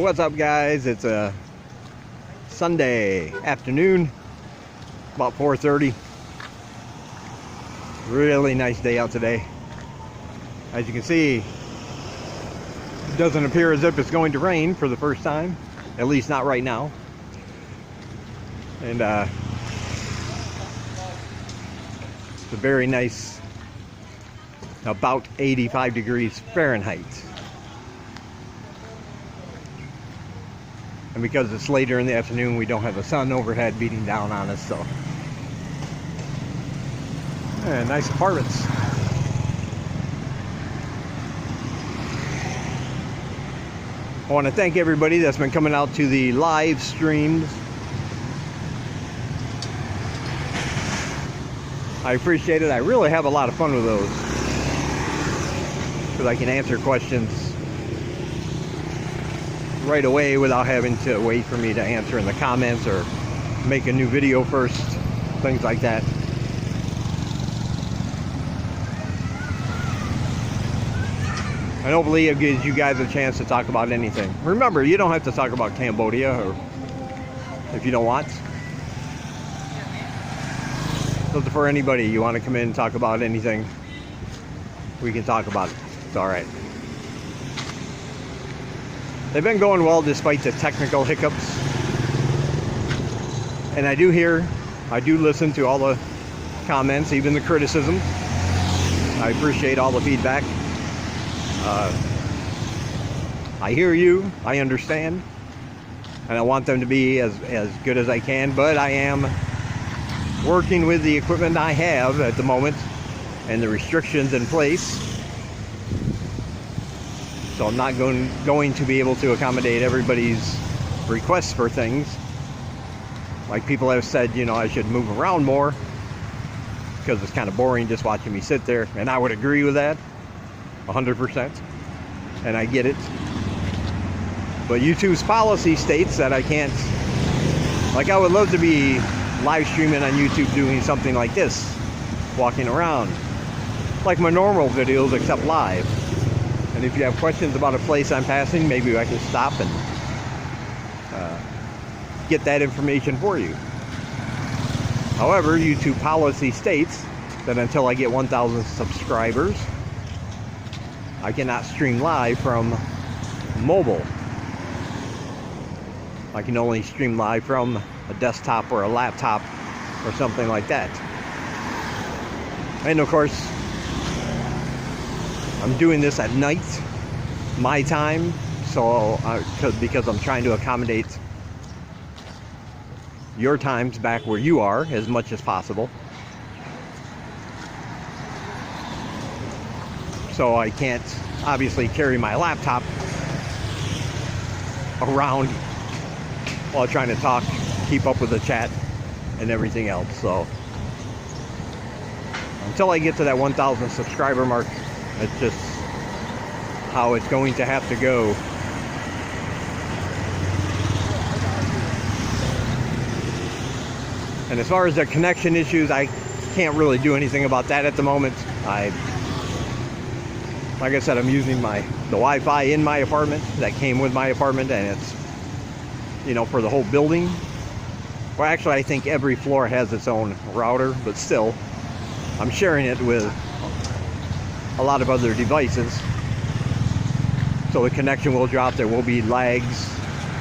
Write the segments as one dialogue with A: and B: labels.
A: What's up, guys? It's a Sunday afternoon, about 4:30. Really nice day out today. As you can see, it doesn't appear as if it's going to rain for the first time, at least not right now. And it's a very nice, about 85 degrees Fahrenheit. And because it's later in the afternoon, we don't have the sun overhead beating down on us, so. Yeah, nice apartments. I want to thank everybody that's been coming out to the live streams. I appreciate it. I really have a lot of fun with those, because I can answer questions right away without having to wait for me to answer in the comments or make a new video first, things like that. And hopefully it gives you guys a chance to talk about anything. Remember, you don't have to talk about Cambodia or if you don't want. So for anybody, you want to come in and talk about anything, we can talk about it. It's all right. They've been going well despite the technical hiccups. And I do listen to all the comments, even the criticism. I appreciate all the feedback. I hear you, I understand, and I want them to be as good as I can, but I am working with the equipment I have at the moment and the restrictions in place. So I'm not going to be able to accommodate everybody's requests for things. Like people have said, you know, I should move around more because it's kind of boring just watching me sit there. And I would agree with that 100%. And I get it. But YouTube's policy states that I can't, like, I would love to be live streaming on YouTube doing something like this, walking around, like my normal videos except live. And if you have questions about a place I'm passing, maybe I can stop and get that information for you. However, YouTube policy states that until I get 1,000 subscribers, I cannot stream live from mobile. I can only stream live from a desktop or a laptop or something like that. And of course, I'm doing this at night, my time, so because I'm trying to accommodate your times back where you are as much as possible. So I can't obviously carry my laptop around while trying to talk, keep up with the chat and everything else. So until I get to that 1,000 subscriber mark, it's just how it's going to have to go. And as far as the connection issues, I can't really do anything about that at the moment. Like I said, I'm using the Wi-Fi in my apartment that came with my apartment, and it's, you know, for the whole building. Well, actually, I think every floor has its own router, but still, I'm sharing it with a lot of other devices. So the connection will drop. There will be lags,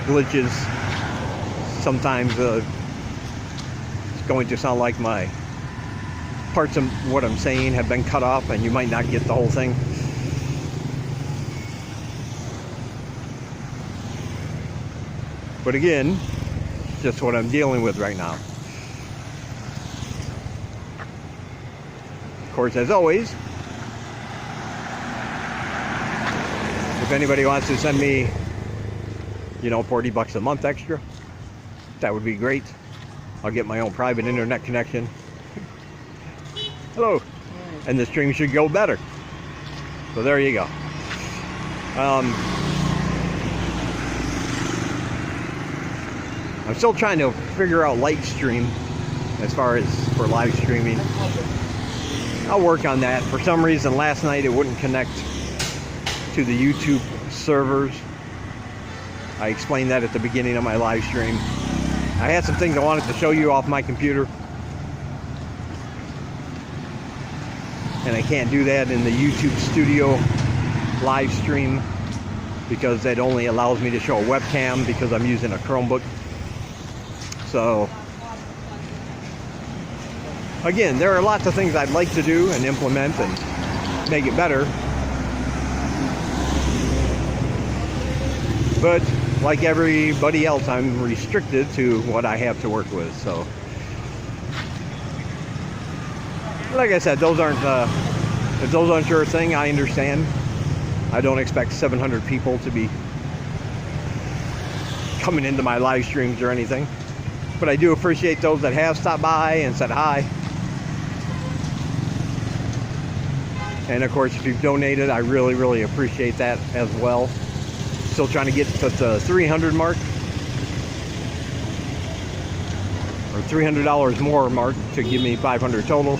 A: glitches. Sometimes it's going to sound like my parts of what I'm saying have been cut off and you might not get the whole thing. But again, it's just what I'm dealing with right now. Of course, as always, if anybody wants to send me, you know, $40 a month extra, that would be great. I'll get my own private internet connection. Hello. And the stream should go better. So there you go. I'm still trying to figure out light stream as far as for live streaming. I'll work on that. For some reason last night it wouldn't connect to the YouTube servers. I explained that at the beginning of my live stream. I had some things I wanted to show you off my computer, and I can't do that in the YouTube Studio live stream because it only allows me to show a webcam because I'm using a Chromebook. So again, there are lots of things I'd like to do and implement and make it better, but like everybody else, I'm restricted to what I have to work with. So like I said, those aren't if those aren't your thing, I understand. I don't expect 700 people to be coming into my live streams or anything, but I do appreciate those that have stopped by and said hi. And of course, if you've donated, I really appreciate that as well. Still trying to get to the 300 mark, or $300 more mark to give me 500 total.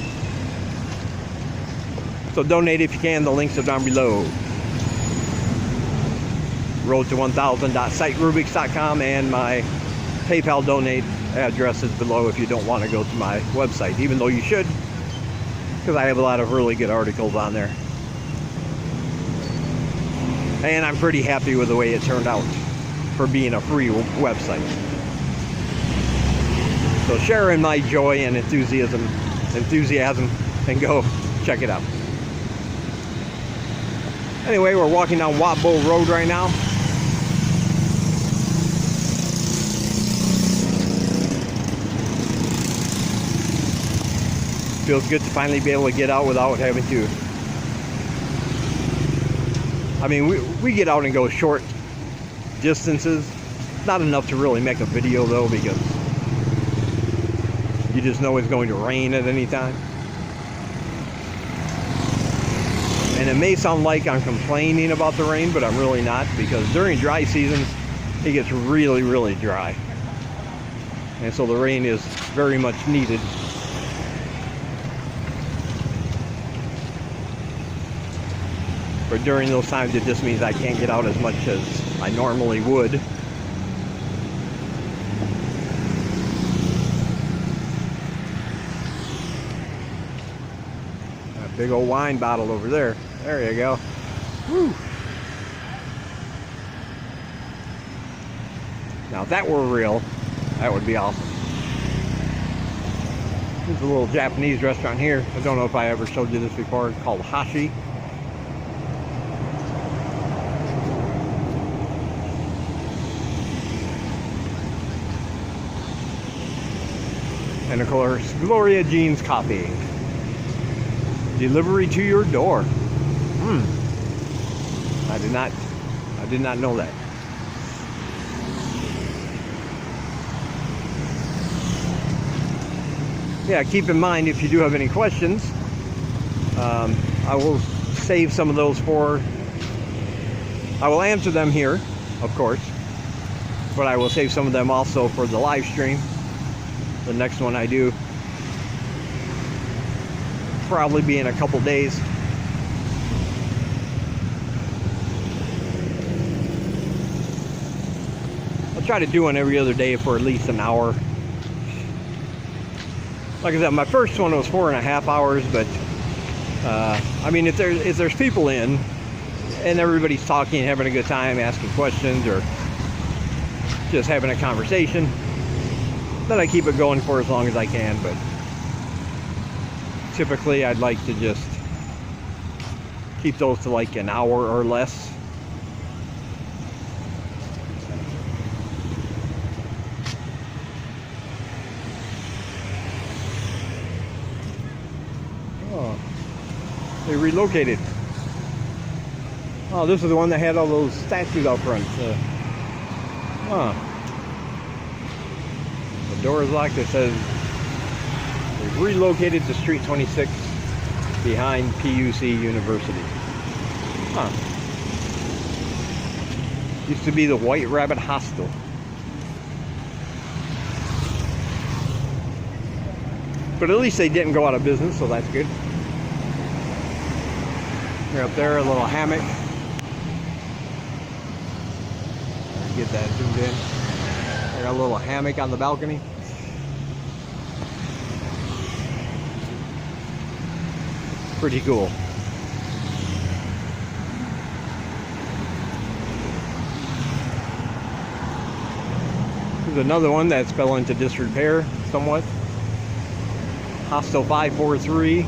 A: So donate if you can. The links are down below. Road to 1000.siterubix.com, and my PayPal donate address is below if you don't want to go to my website, even though you should, because I have a lot of really good articles on there. And I'm pretty happy with the way it turned out for being a free website. So share in my joy and enthusiasm and go check it out. Anyway, we're walking down Watbo Road right now. Feels good to finally be able to get out without having to. I mean, we get out and go short distances. Not enough to really make a video though, because you just know it's going to rain at any time. And it may sound like I'm complaining about the rain, but I'm really not, because during dry seasons it gets really dry. And so the rain is very much needed. But during those times, it just means I can't get out as much as I normally would. A big old wine bottle over there. There you go. Woo. Now if that were real, that would be awesome. There's a little Japanese restaurant here. I don't know if I ever showed you this before. It's called Hashi. And of course, Gloria Jean's Coffee. Delivery to your door. I did not know that. Yeah, keep in mind, if you do have any questions, I will save some of those I will answer them here, of course, but I will save some of them also for the live stream. The next one I do probably be in a couple days. I'll try to do one every other day for at least an hour. Like I said, my first one was 4.5 hours, but I mean, if there's people in and everybody's talking, having a good time, asking questions, or just having a conversation, then I keep it going for as long as I can. But typically I'd like to just keep those to like an hour or less. Oh, they relocated. Oh, this is the one that had all those statues out front. The door is locked. It says they've relocated to Street 26 behind PUC University. Used to be the White Rabbit Hostel. But at least they didn't go out of business, so that's good. You're up there, a little hammock. get that zoomed in. I got a little hammock on the balcony. Pretty cool. There's another one that's fell into disrepair somewhat. Hostel 543.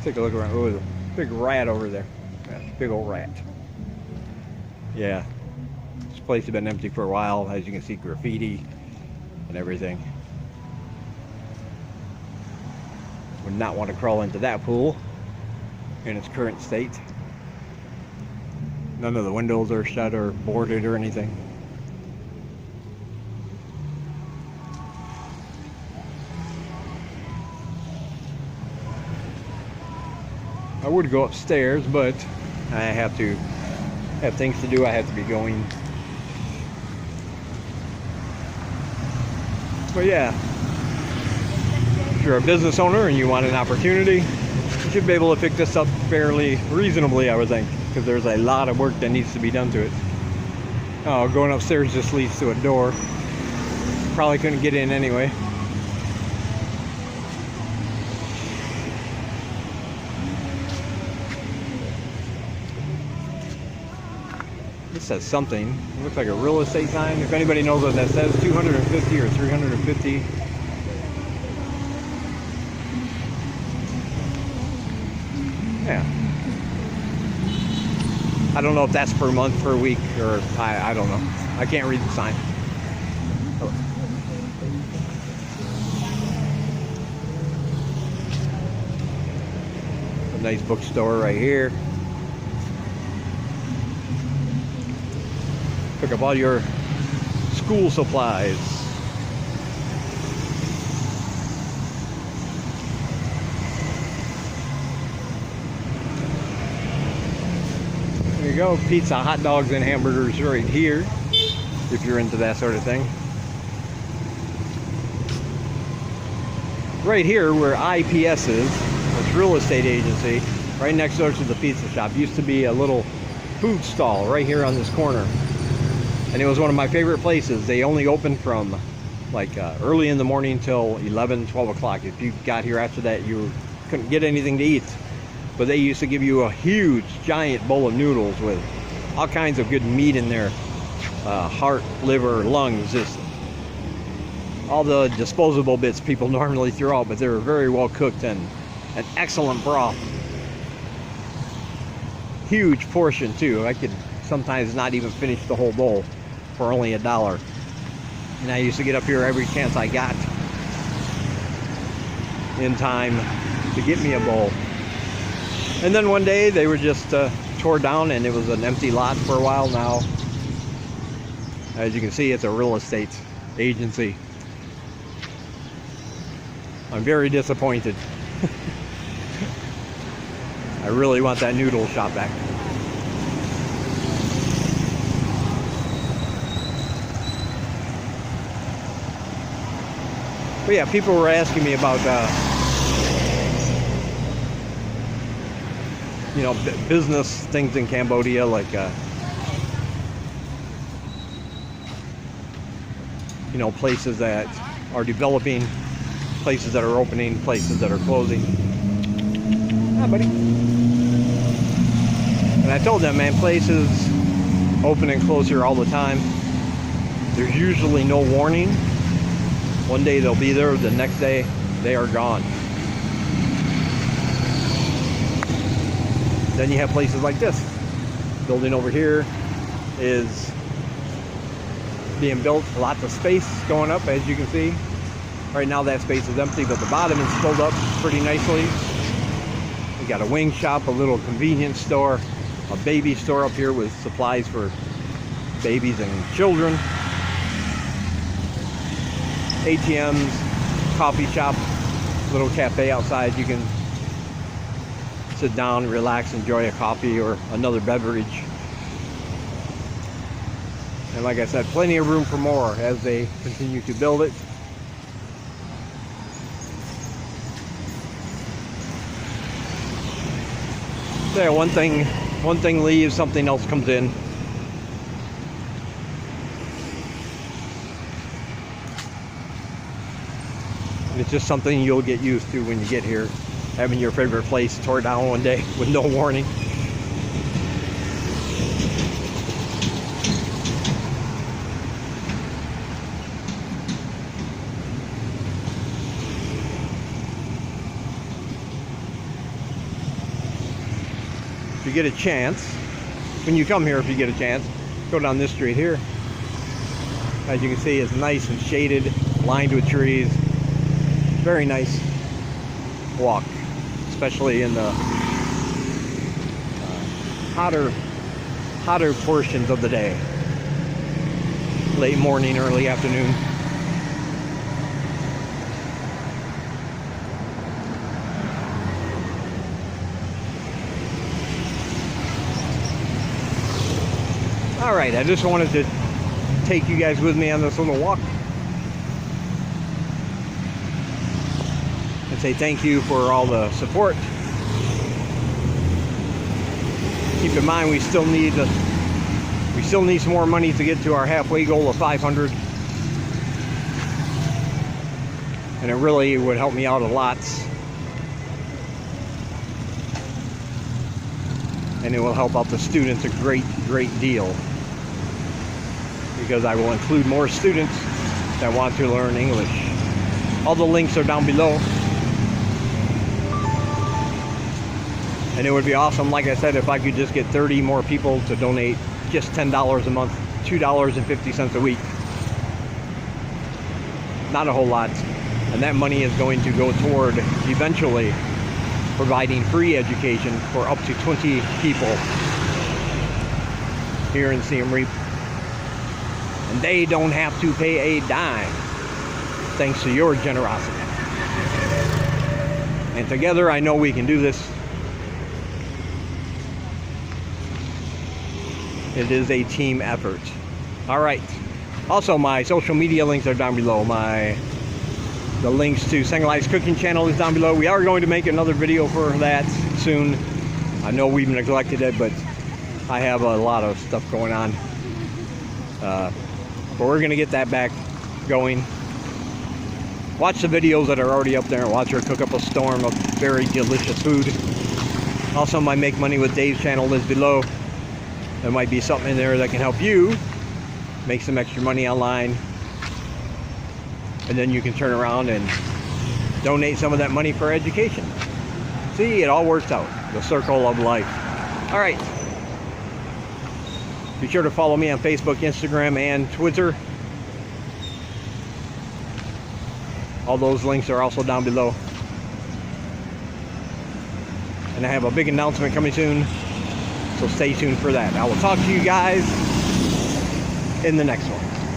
A: Take a look around. Oh, there's a big rat over there. Big old rat. Yeah. This place has been empty for a while. As you can see, graffiti and everything. Would not want to crawl into that pool in its current state. None of the windows are shut or boarded or anything. I would go upstairs, but I have things to do. I have to be going. But yeah, if you're a business owner and you want an opportunity, you should be able to pick this up fairly reasonably, I would think, because there's a lot of work that needs to be done to it. Oh, going upstairs just leads to a door. Probably couldn't get in anyway. This says something. It looks like a real estate sign. If anybody knows what that says, 250 or 350. Yeah. I don't know if that's per month, per week, or I don't know. I can't read the sign. A nice bookstore right here. Pick up all your school supplies. There you go, pizza, hot dogs, and hamburgers right here, if you're into that sort of thing. Right here where IPS is, this real estate agency, right next door to the pizza shop, used to be a little food stall right here on this corner. And it was one of my favorite places. They only opened from like early in the morning till 11, 12 o'clock. If you got here after that, you couldn't get anything to eat. But they used to give you a huge, giant bowl of noodles with all kinds of good meat in there. Heart, liver, lungs, just all the disposable bits people normally throw out, but they were very well cooked and an excellent broth. Huge portion too. I could sometimes not even finish the whole bowl for only $1. And I used to get up here every chance I got in time to get me a bowl. And then one day they were just tore down and it was an empty lot for a while now. As you can see, it's a real estate agency. I'm very disappointed. I really want that noodle shop back. But yeah, people were asking me about, you know, business things in Cambodia, like, you know, places that are developing, places that are opening, places that are closing. Hi, buddy. And I told them, man, places open and close here all the time. There's usually no warning. One day they'll be there, the next day they are gone. Then you have places like this. Building over here is being built, lots of space going up, as you can see. Right now that space is empty, but the bottom is filled up pretty nicely. We got a wing shop, a little convenience store, a baby store up here with supplies for babies and children. ATMs, coffee shop, little cafe outside. You can sit down, relax, enjoy a coffee or another beverage. And like I said, plenty of room for more as they continue to build it. Yeah, one thing leaves, something else comes in. It's just something you'll get used to when you get here, having your favorite place tore down one day with no warning. If you get a chance, when you come here, if you get a chance, go down this street here. As you can see, it's nice and shaded, lined with trees. Very nice walk, especially in the hotter portions of the day. Late morning, early afternoon. All right, I just wanted to take you guys with me on this little walk and say thank you for all the support. Keep in mind, we still need some more money to get to our halfway goal of 500, and it really would help me out a lot, and it will help out the students a great deal, because I will include more students that want to learn English. All the links are down below. And it would be awesome, like I said, if I could just get 30 more people to donate just $10 a month, $2.50 a week. Not a whole lot. And that money is going to go toward eventually providing free education for up to 20 people here in Siem Reap. And they don't have to pay a dime, thanks to your generosity. And together, I know we can do this. It is a team effort. All right. Also, my social media links are down below. The links to Sengalai's cooking channel is down below. We are going to make another video for that soon. I know we've neglected it, but I have a lot of stuff going on. But we're going to get that back going. Watch the videos that are already up there and watch her cook up a storm of very delicious food. Also, my Make Money with Dave's channel is below. There might be something in there that can help you make some extra money online. And then you can turn around and donate some of that money for education. See, it all works out. The circle of life. All right. Be sure to follow me on Facebook, Instagram, and Twitter. All those links are also down below. And I have a big announcement coming soon, so stay tuned for that. I will talk to you guys in the next one.